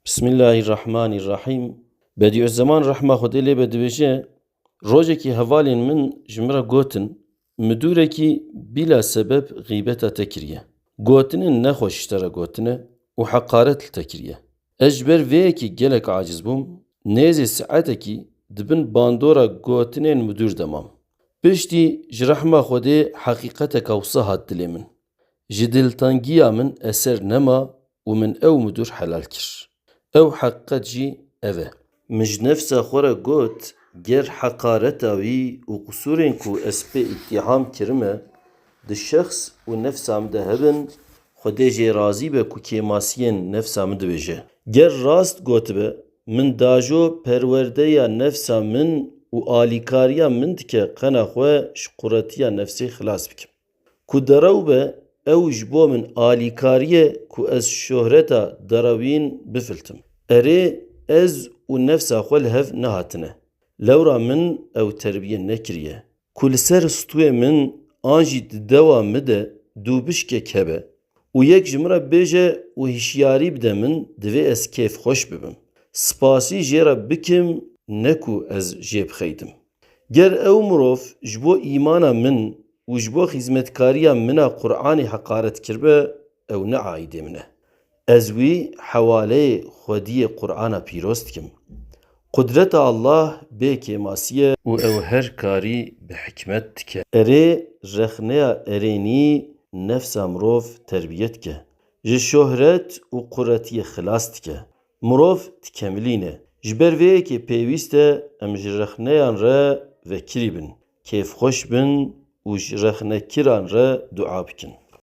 Bismillahirrahmanirrahim. Bediüzzaman rahma Xwedê lê be dibêje, rojekî hevalên min ji min re gotin, midûrekî bîla sebeb gîbeta te kiriye. Gotinên nexweş ji te re gotine û heqaret li te kiriye. Ez ji ber vê yekî gelek aciz bûm, nêzê sihetekî di bin bandora gotinên midûr demam. Piştî ji rehma Xwedê heqîqeteka wisa hat dilê min. Ji diltangiya min eser nema û min ew midûr helal kir. Ew heqîqet jî ev e. Min ji nefsa xwe re got, ger heqareta wî û qusûrên ku ez pê îttiham kirime di şexs û nefsa min de hebin, Xwedê jê razî be ku kêmasiyên nefsa min dibêje. Ger rast gotibe, min dajo perwerdeya nefsa min û alîkariya min dike qena xwe ji quretiya nefsê xilas bikim. Ku derew be, ew ji bo min alîkariye ku ez şohreta derewîn bifiltim. Erê ez û nefsa xwe li hev nehatine. Lewra min ew terbiye nekiriye. Ku li ser stûyê min an jî di dewa me de dû bişkek hebe û yek ji min re bêje û hişyarî bide min divê ez kêfxweş bibim. Spasî jê re bikim ne ku ez jê bixeydim. Ger ew mirov ji bo îmana min û ji bo xîzmetkariya min a Qur'anê heqaret kirbe, ew ne aîdê min e. Ez wî hewaleyê Xwediyê Qur'ana pîroz dikim. Qudreta Allah bê kêmasiye û ew her karî bi hikmet dike. Erê rexneya erênî nefsa mirov terbiye dike. Ji şohret û quretiyê xilas dike. Mirov dikemilîne. Ji ber vê yekê pêwîst e em ji rexneyan re vekirî bin, kêfxweş bin û ji rexnekiran re du'a bikin.